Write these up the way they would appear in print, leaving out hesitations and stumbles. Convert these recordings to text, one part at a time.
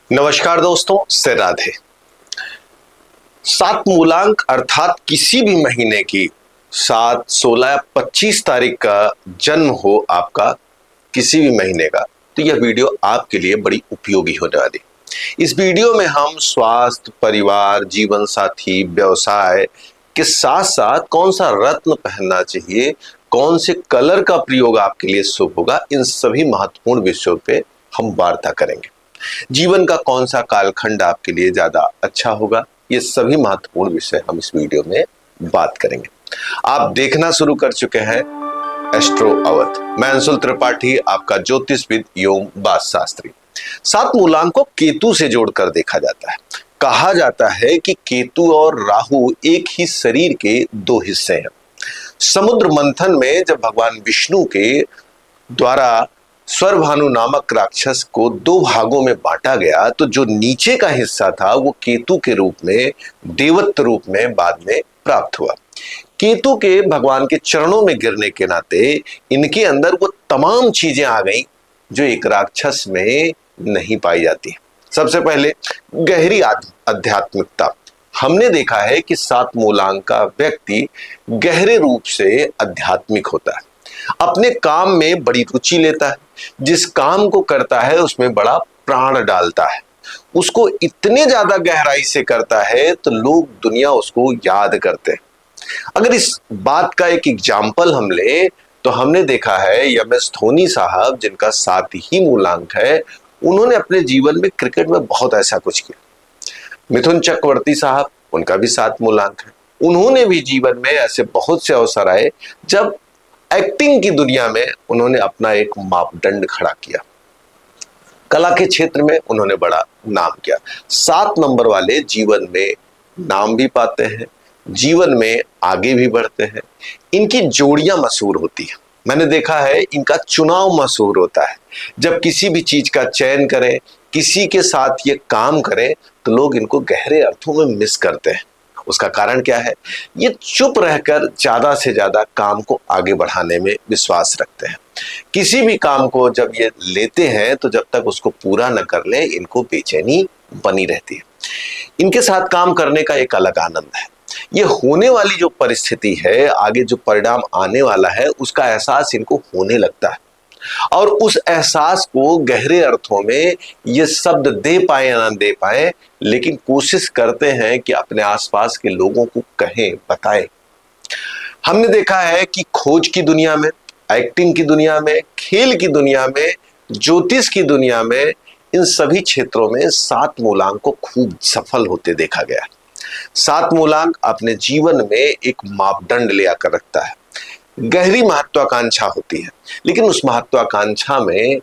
नमस्कार दोस्तों, से राधे। सात मूलांक अर्थात किसी भी महीने की 7, 16 या 25 तारीख का जन्म हो आपका, किसी भी महीने का, तो यह वीडियो आपके लिए बड़ी उपयोगी होने वाली। इस वीडियो में हम स्वास्थ्य, परिवार, जीवन साथी, व्यवसाय के साथ साथ कौन सा रत्न पहनना चाहिए, कौन से कलर का प्रयोग आपके लिए शुभ होगा, इन सभी महत्वपूर्ण विषयों पे हम वार्ता करेंगे। जीवन का कौन सा कालखंड आपके लिए ज्यादा अच्छा होगा, ये सभी महत्वपूर्ण विषय हम इस वीडियो में बात करेंगे। आप देखना शुरू कर चुके हैं एस्ट्रो अवध। मैं अंशुल त्रिपाठी, आपका ज्योतिषविद एवं वास्तु शास्त्री। सात मूलांक को केतु से जोड़कर देखा जाता है। कहा जाता है कि केतु और राहु एक ही शरीर के दो हिस्से हैं। समुद्र मंथन में जब भगवान विष्णु के द्वारा स्वरभानु नामक राक्षस को दो भागों में बांटा गया, तो जो नीचे का हिस्सा था वो केतु के रूप में, देवत्व रूप में बाद में प्राप्त हुआ। केतु के भगवान के चरणों में गिरने के नाते इनके अंदर वो तमाम चीजें आ गई जो एक राक्षस में नहीं पाई जाती। सबसे पहले गहरी आध्यात्मिकता। हमने देखा है कि सात मूलांक का व्यक्ति गहरे रूप से आध्यात्मिक होता है, अपने काम में बड़ी रुचि लेता है, जिस काम को करता है उसमें बड़ा प्राण डालता है, उसको इतने ज्यादा गहराई से करता है तो लोग, दुनिया उसको याद करते हैं। अगर इस बात का एक एग्जाम्पल हम ले तो हमने देखा है एम.एस. धोनी साहब, जिनका 7 ही मूलांक है, उन्होंने अपने जीवन में क्रिकेट में बहुत ऐसा कुछ किया। मिथुन चक्रवर्ती साहब, उनका भी 7 मूलांक है। उन्होंने भी जीवन में ऐसे बहुत से अवसर आए जब एक्टिंग की दुनिया में उन्होंने अपना एक मापदंड खड़ा किया। कला के क्षेत्र में उन्होंने बड़ा नाम किया। 7 नंबर वाले जीवन में नाम भी पाते हैं, जीवन में आगे भी बढ़ते हैं। इनकी जोड़ियां मशहूर होती है। मैंने देखा है इनका चुनाव मशहूर होता है। जब किसी भी चीज का चयन करें, किसी के साथ ये काम करें, तो लोग इनको गहरे अर्थों में मिस करते हैं। उसका कारण क्या है? ये चुप रहकर ज्यादा से ज्यादा काम को आगे बढ़ाने में विश्वास रखते हैं। किसी भी काम को जब ये लेते हैं तो जब तक उसको पूरा न कर ले, इनको बेचैनी बनी रहती है। इनके साथ काम करने का एक अलग आनंद है। ये होने वाली जो परिस्थिति है, आगे जो परिणाम आने वाला है, उसका एहसास इनको होने लगता है और उस एहसास को गहरे अर्थों में ये शब्द दे पाए या ना दे पाए, लेकिन कोशिश करते हैं कि अपने आसपास के लोगों को कहें, बताएं। हमने देखा है कि खोज की दुनिया में, एक्टिंग की दुनिया में, खेल की दुनिया में, ज्योतिष की दुनिया में, इन सभी क्षेत्रों में 7 मूलांक को खूब सफल होते देखा गया। 7 मूलांक अपने जीवन में एक मापदंड ले आकर रखता है। गहरी महत्वाकांक्षा होती है, लेकिन उस महत्वाकांक्षा में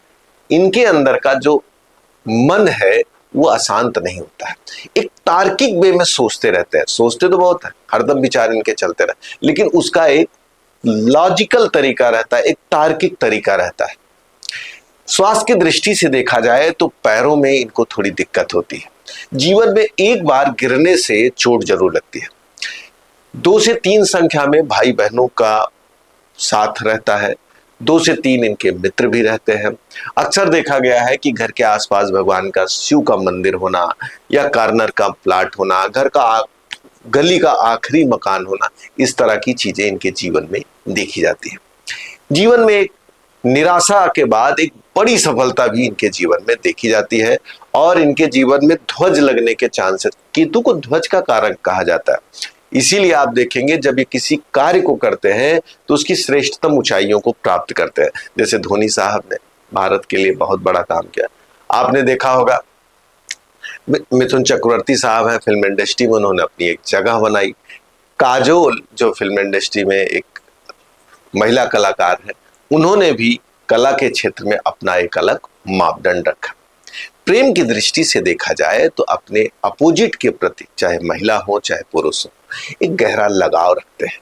इनके अंदर का जो मन है वो अशांत नहीं होता है। एक तार्किक वे में सोचते रहते हैं। सोचते तो बहुत है, हरदम विचार इनके चलते रहे, लेकिन उसका एक लॉजिकल तरीका रहता है, एक तार्किक तरीका रहता है। स्वास्थ्य की दृष्टि से देखा जाए तो पैरों में इनको थोड़ी दिक्कत होती है। जीवन में एक बार गिरने से चोट जरूर लगती है। 2 से 3 संख्या में भाई बहनों का साथ रहता है। 2 से 3 इनके मित्र भी रहते हैं। अक्सर देखा गया है कि घर के आसपास भगवान का, शिव का मंदिर होना या कॉर्नर का प्लाट होना, घर का गली का आखिरी मकान होना, इस तरह की चीजें इनके जीवन में देखी जाती है। जीवन में एक निराशा के बाद एक बड़ी सफलता भी इनके जीवन में देखी जाती है और इनके जीवन में ध्वज लगने के चांसेस, केतु को ध्वज का कारक कहा जाता है। इसीलिए आप देखेंगे जब ये किसी कार्य को करते हैं तो उसकी श्रेष्ठतम ऊंचाइयों को प्राप्त करते हैं। जैसे धोनी साहब ने भारत के लिए बहुत बड़ा काम किया। आपने देखा होगा मिथुन चक्रवर्ती साहब हैं, फिल्म इंडस्ट्री में उन्होंने अपनी एक जगह बनाई। काजोल जो फिल्म इंडस्ट्री में एक महिला कलाकार है, उन्होंने भी कला के क्षेत्र में अपना एक अलग मापदंड रखा। प्रेम की दृष्टि से देखा जाए तो अपने अपोजिट के प्रति, चाहे महिला हो चाहे पुरुष हो, एक गहरा लगाव रखते हैं।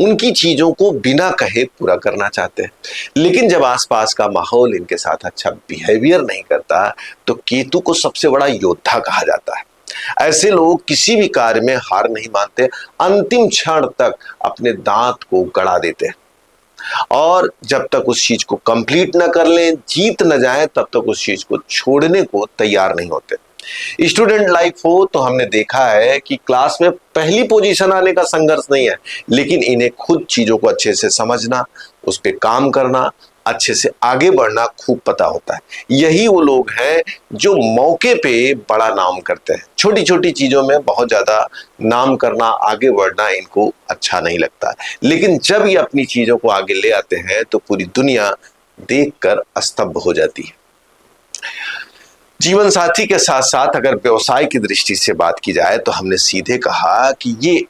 उनकी चीजों को बिना कहे पूरा करना चाहते हैं। लेकिन जब आसपास का माहौल इनके साथ अच्छा बिहेवियर नहीं करता तो केतु को सबसे बड़ा योद्धा कहा जाता है। ऐसे लोग किसी भी कार्य में हार नहीं मानते, अंतिम क्षण तक अपने दांत को गड़ा देते हैं और जब तक उस चीज को कंप्लीट न कर लें, जीत न जाए, तब तक उस चीज को छोड़ने को तैयार नहीं होते। स्टूडेंट लाइफ हो तो हमने देखा है कि क्लास में पहली पोजीशन आने का संघर्ष नहीं है, लेकिन इन्हें खुद चीजों को अच्छे से समझना, उस पर काम करना, अच्छे से आगे बढ़ना खूब पता होता है। यही वो लोग हैं जो मौके पे बड़ा नाम करते हैं। छोटी छोटी चीजों में बहुत ज्यादा नाम करना, आगे बढ़ना इनको अच्छा नहीं लगता, लेकिन जब ये अपनी चीजों को आगे ले आते हैं तो पूरी दुनिया देखकर स्तब्ध हो जाती है। जीवन साथी के साथ साथ अगर व्यवसाय की दृष्टि से बात की जाए तो हमने सीधे कहा कि ये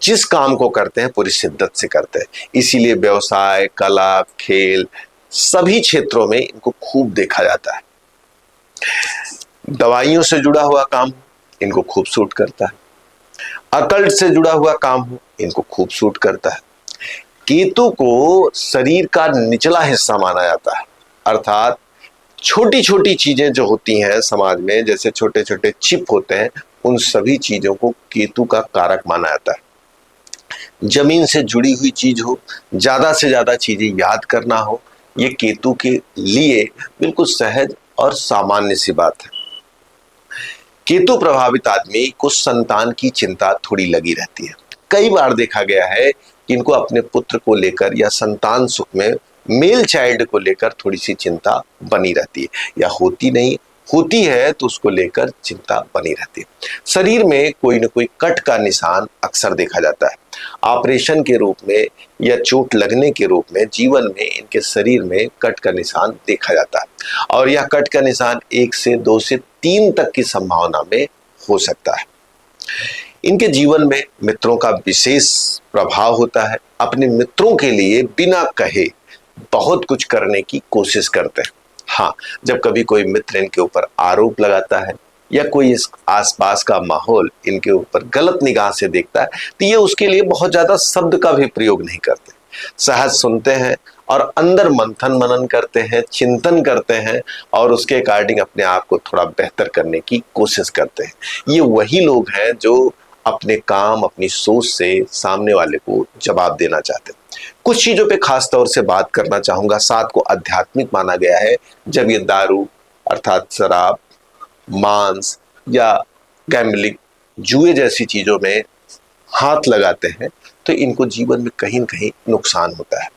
जिस काम को करते हैं पूरी शिद्दत से करते हैं, इसीलिए व्यवसाय, कला, खेल सभी क्षेत्रों में इनको खूब देखा जाता है। दवाइयों से जुड़ा हुआ काम इनको खूब सूट करता है, अकल्ट से जुड़ा हुआ काम हो इनको खूब सूट करता है। केतु को शरीर का निचला हिस्सा माना जाता है, अर्थात छोटी छोटी चीजें जो होती हैं समाज में, जैसे छोटे छोटे चिप होते हैं, उन सभी चीजों को केतु का कारक माना जाता है। जमीन से जुड़ी हुई चीज हो, ज्यादा से ज्यादा चीजें याद करना हो, ये केतु के लिए बिल्कुल सहज और सामान्य सी बात है। केतु प्रभावित आदमी को संतान की चिंता थोड़ी लगी रहती है। कई बार देखा गया है कि इनको अपने पुत्र को लेकर या संतान सुख में मेल चाइल्ड को लेकर थोड़ी सी चिंता बनी रहती है, या होती नहीं होती है तो उसको लेकर चिंता बनी रहती है। शरीर में कोई न कोई कट का निशान अक्सर देखा जाता है। ऑपरेशन के रूप में या चोट लगने के रूप में जीवन में इनके शरीर में कट का निशान देखा जाता है, और यह कट का निशान 1 से 2 से 3 तक की संभावना में हो सकता है। इनके जीवन में मित्रों का विशेष प्रभाव होता है। अपने मित्रों के लिए बिना कहे बहुत कुछ करने की कोशिश करते हैं। हाँ, जब कभी कोई मित्र इनके ऊपर आरोप लगाता है या कोई इस आसपास का माहौल इनके ऊपर गलत निगाह से देखता है तो ये उसके लिए बहुत ज्यादा शब्द का भी प्रयोग नहीं करते। सहज सुनते हैं और अंदर मंथन मनन करते हैं, चिंतन करते हैं, और उसके अकॉर्डिंग अपने आप को थोड़ा बेहतर करने की कोशिश करते हैं। ये वही लोग हैं जो अपने काम, अपनी सोच से सामने वाले को जवाब देना चाहते हैं। कुछ चीजों पे खास तौर से बात करना चाहूंगा। 7 को आध्यात्मिक माना गया है। जब ये दारू अर्थात शराब, मांस या गैम्बलिंग, जुए जैसी चीजों में हाथ लगाते हैं तो इनको जीवन में कहीं न कहीं नुकसान होता है।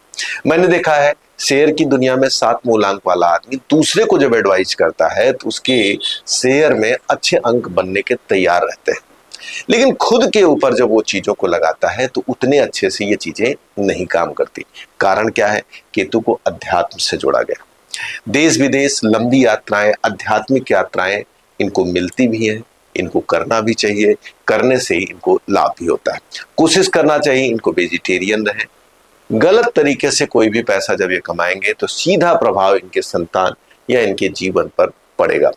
मैंने देखा है शेयर की दुनिया में 7 मूलांक वाला आदमी दूसरे को जब एडवाइस करता है तो उसके शेयर में अच्छे अंक बनने के तैयार रहते हैं, लेकिन खुद के ऊपर जब वो चीजों को लगाता है तो उतने अच्छे से ये चीजें नहीं काम करती। कारण क्या है? केतु को अध्यात्म से जोड़ा गया। देश विदेश लंबी यात्राएं, आध्यात्मिक यात्राएं इनको मिलती भी हैं, इनको करना भी चाहिए, करने से ही इनको लाभ भी होता है। कोशिश करना चाहिए इनको वेजिटेरियन रहें। गलत तरीके से कोई भी पैसा जब ये कमाएंगे तो सीधा प्रभाव इनके संतान या इनके जीवन पर पड़ेगा।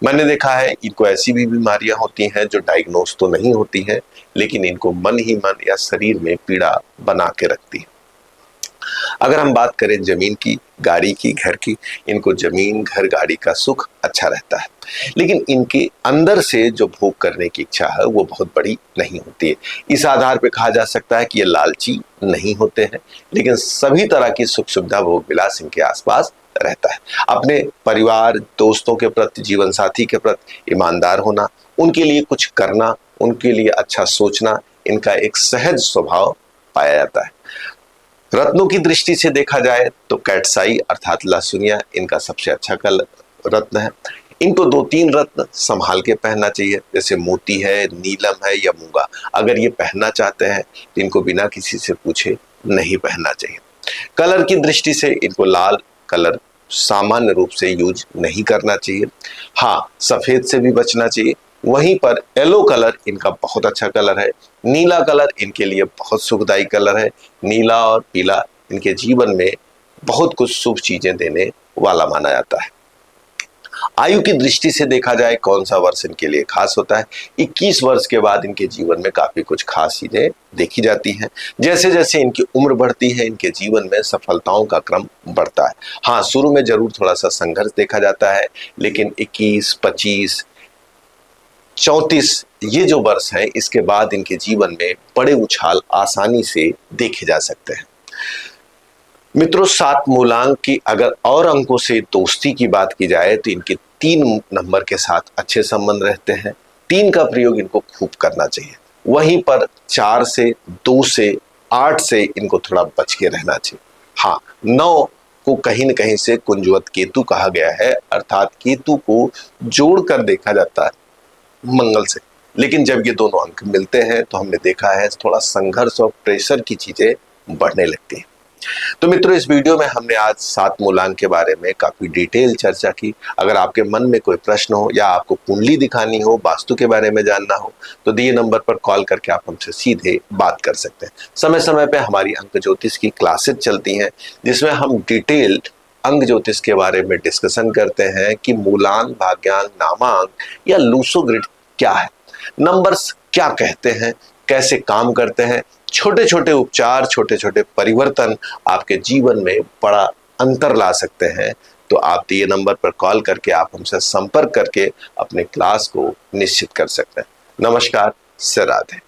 मैंने देखा है इनको ऐसी भी बीमारियां होती हैं जो डायग्नोस तो नहीं होती हैं, लेकिन इनको मन ही मन या शरीर में पीड़ा बना के रखती है। अगर हम बात करें जमीन की, गाड़ी की, घर की, इनको जमीन, घर, गाड़ी का सुख अच्छा रहता है, लेकिन इनके अंदर से जो भोग करने की इच्छा है वो बहुत बड़ी नहीं होती है। इस आधार पर कहा जा सकता है कि ये लालची नहीं होते हैं, लेकिन सभी तरह की सुख सुविधा, भोग विलास इनके आसपास रहता है। अपने परिवार, दोस्तों के प्रति, जीवन साथी के प्रति ईमानदार होना, उनके लिए कुछ करना, उनके लिए अच्छा सोचना, इनका एक सहज स्वभाव पाया जाता है। रत्नों की दृष्टि से देखा जाए तो कैटसाई अर्थात लहसुनिया इनका सबसे अच्छा रत्न है। इनको 2-3 रत्न संभाल के पहनना चाहिए, जैसे मोती है, नीलम है या मूंगा। अगर ये पहनना चाहते हैं तो इनको बिना किसी से पूछे नहीं पहनना चाहिए। कलर की दृष्टि से इनको लाल कलर सामान्य रूप से यूज नहीं करना चाहिए। हाँ, सफेद से भी बचना चाहिए। वहीं पर येलो कलर इनका बहुत अच्छा कलर है। नीला कलर इनके लिए बहुत सुखदायी कलर है। नीला और पीला इनके जीवन में बहुत कुछ शुभ चीजें देने वाला माना जाता है। आयु की दृष्टि से देखा जाए कौन सा वर्ष इनके लिए खास होता है, 21 वर्ष के बाद इनके जीवन में काफी कुछ खास चीजें देखी जाती हैं। जैसे जैसे इनकी उम्र बढ़ती है इनके जीवन में सफलताओं का क्रम बढ़ता है। हाँ, शुरू में जरूर थोड़ा सा संघर्ष देखा जाता है, लेकिन 21, 25, 34 ये जो वर्ष है इसके बाद इनके जीवन में बड़े उछाल आसानी से देखे जा सकते हैं। मित्रों, 7 मूलांक की अगर और अंकों से दोस्ती की बात की जाए तो इनकी 3 नंबर के साथ अच्छे संबंध रहते हैं। 3 का प्रयोग इनको खूब करना चाहिए। वहीं पर 4 से, 2 से, 8 से इनको थोड़ा बच के रहना चाहिए। हाँ, 9 को कहीं न कहीं से कुंजवत केतु कहा गया है, अर्थात केतु को जोड़कर देखा जाता है मंगल से। लेकिन जब ये दोनों अंक मिलते हैं तो हमने देखा है थोड़ा संघर्ष और प्रेशर की चीजें बढ़ने लगती हैं। तो मित्रों, इस वीडियो में हमने आज 7 मूलांक के बारे में काफी डिटेल चर्चा की। अगर आपके मन में कोई प्रश्न हो या आपको कुंडली दिखानी हो, वास्तु के बारे में जानना हो, तो दिए नंबर पर कॉल करके आप हमसे सीधे बात कर सकते हैं। समय समय पे हमारी अंक ज्योतिष की क्लासेस चलती हैं, जिसमें हम डिटेल अंक ज्योतिष के बारे में डिस्कशन करते हैं कि मूलांक, भाग्यांक, नामांक या लूसो ग्रिड क्या है, नंबर्स क्या कहते हैं, कैसे काम करते हैं, छोटे छोटे उपचार, छोटे छोटे परिवर्तन आपके जीवन में बड़ा अंतर ला सकते हैं। तो आप दिए नंबर पर कॉल करके आप हमसे संपर्क करके अपने क्लास को निश्चित कर सकते हैं। नमस्कार, राधे।